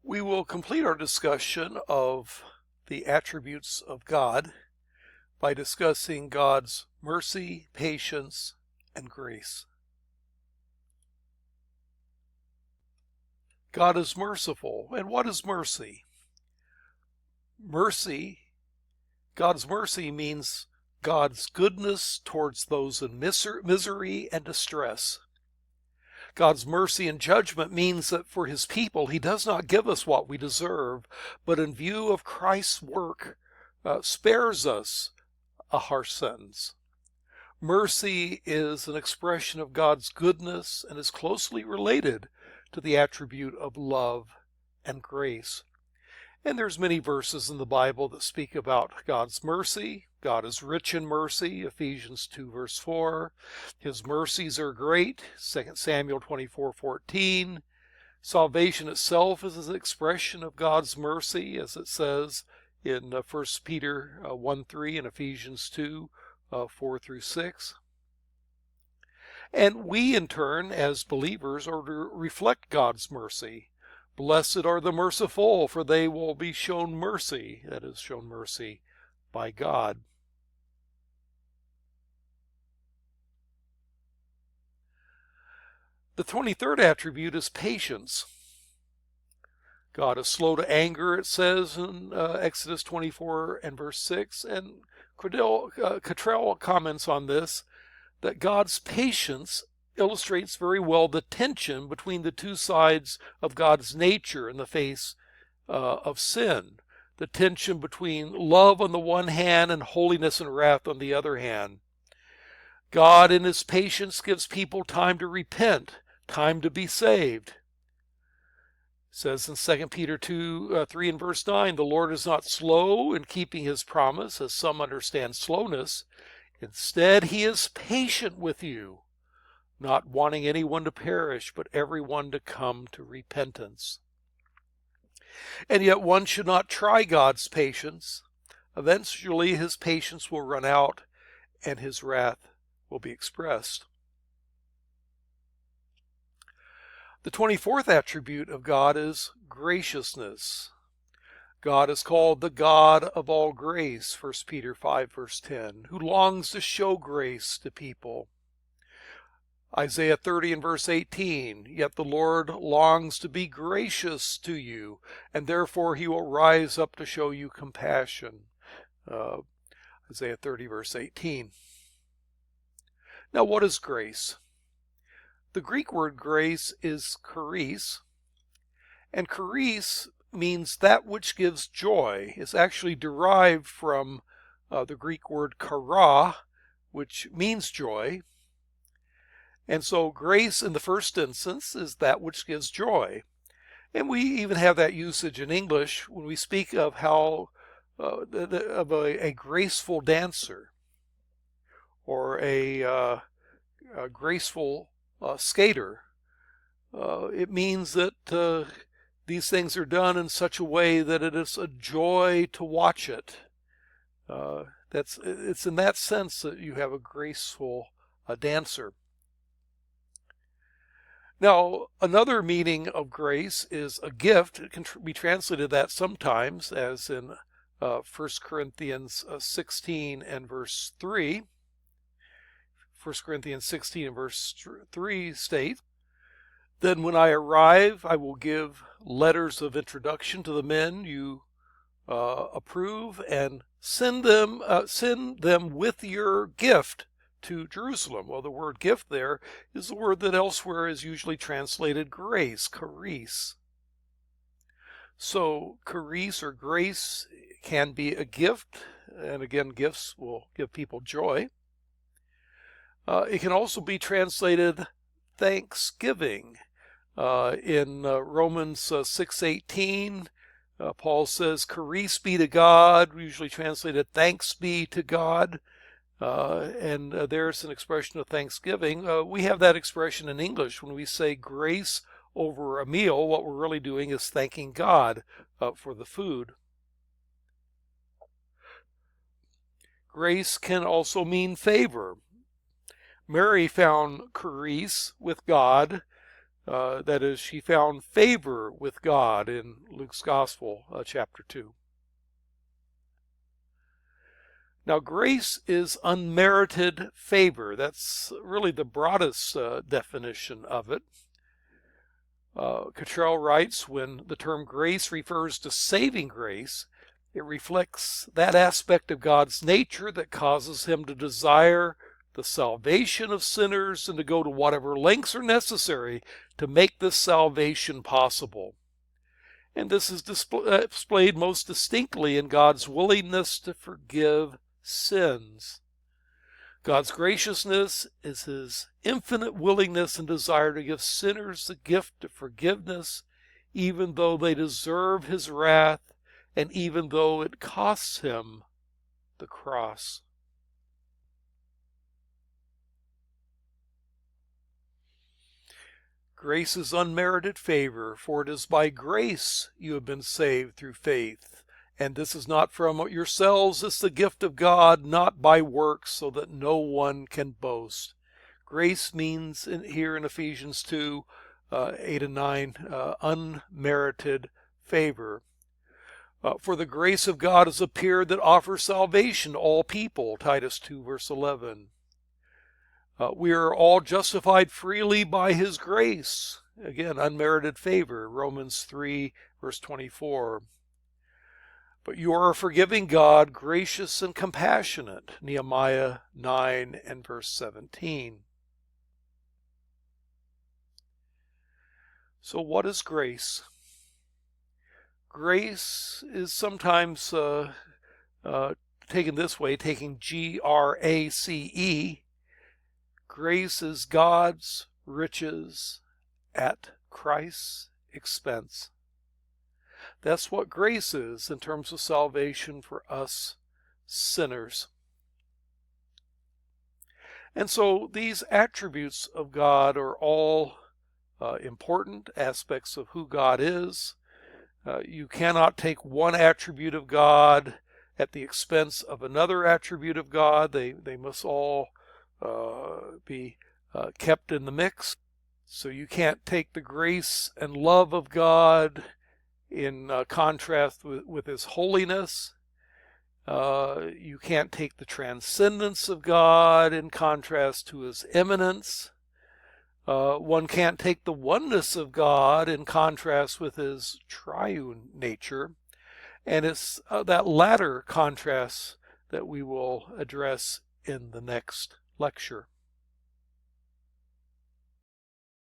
We will complete our discussion of the attributes of God by discussing God's mercy, patience, and grace. God is merciful. And what is mercy? God's mercy means God's goodness towards those in misery and distress. God's mercy and judgment means that for his people, he does not give us what we deserve, but in view of Christ's work, spares us a harsh sentence. Mercy is an expression of God's goodness and is closely related to the attribute of love and grace. And there's many verses in the Bible that speak about God's mercy. God is rich in mercy, Ephesians 2 verse 4. His mercies are great, 2 Samuel 24:14. Salvation itself is an expression of God's mercy, as it says in 1 Peter 1:3 and Ephesians 2 4 through 6. And we, in turn, as believers, are to reflect God's mercy. Blessed are the merciful, for they will be shown mercy, that is, shown mercy by God. The 23rd attribute is patience. God is slow to anger, it says in Exodus 24 and verse 6. And Cottrell comments on this, that God's patience illustrates very well the tension between the two sides of God's nature in the face of sin. The tension between love on the one hand and holiness and wrath on the other hand. God in his patience gives people time to repent, time to be saved. It says in 2 Peter 3 and verse 9, the Lord is not slow in keeping his promise, as some understand slowness. Instead, he is patient with you, not wanting anyone to perish, but everyone to come to repentance. And yet one should not try God's patience. Eventually his patience will run out and his wrath will be expressed. The 24th attribute of God is graciousness. God is called the God of all grace, 1 Peter 5 verse 10, who longs to show grace to people. Isaiah 30 and verse 18, yet the Lord longs to be gracious to you, and therefore he will rise up to show you compassion. Isaiah 30 verse 18. Now what is grace? The Greek word grace is charis, and charis means that which gives joy. It's actually derived from the Greek word chara, which means joy. And so grace in the first instance is that which gives joy. And we even have that usage in English when we speak of how of a graceful dancer or a graceful skater. It means that these things are done in such a way that it is a joy to watch it. It's in that sense that you have a graceful dancer. Now, another meaning of grace is a gift. It can be translated that sometimes, as in 1 Corinthians 16 and verse 3. 1 Corinthians 16 and verse 3 states, then when I arrive, I will give letters of introduction to the men you approve and send them with your gift to Jerusalem. Well, the word gift there is the word that elsewhere is usually translated grace, charis. So charis or grace can be a gift, and again, gifts will give people joy. It can also be translated thanksgiving. In Romans 6:18, Paul says, charis be to God, usually translated thanks be to God. And there's an expression of thanksgiving. We have that expression in English when we say grace over a meal. What we're really doing is thanking God for the food. Grace can also mean favor. Mary found charis with God That is, she found favor with God in Luke's Gospel, chapter 2. Now, grace is unmerited favor. That's really the broadest definition of it. Cottrell writes, when the term grace refers to saving grace, it reflects that aspect of God's nature that causes him to desire the salvation of sinners and to go to whatever lengths are necessary to make this salvation possible. And this is displayed most distinctly in God's willingness to forgive sins. God's graciousness is his infinite willingness and desire to give sinners the gift of forgiveness, even though they deserve his wrath and even though it costs him the cross. Grace is unmerited favor, for it is by grace you have been saved through faith. And this is not from yourselves, it's the gift of God, not by works, so that no one can boast. Grace means here in Ephesians 2, 8 and 9, unmerited favor. For the grace of God has appeared that offers salvation to all people, Titus 2, verse 11. We are all justified freely by his grace. Again, unmerited favor, Romans 3, verse 24. But you are a forgiving God, gracious and compassionate, Nehemiah 9 and verse 17. So what is grace? Grace is sometimes taken this way, taking G-R-A-C-E. Grace is God's riches at Christ's expense. That's what grace is in terms of salvation for us sinners. And so these attributes of God are all important aspects of who God is. You cannot take one attribute of God at the expense of another attribute of God. They must all be kept in the mix. So you can't take the grace and love of God in contrast with his holiness. You can't take the transcendence of God in contrast to his immanence. One can't take the oneness of God in contrast with his triune nature. And it's that latter contrast that we will address in the next lecture.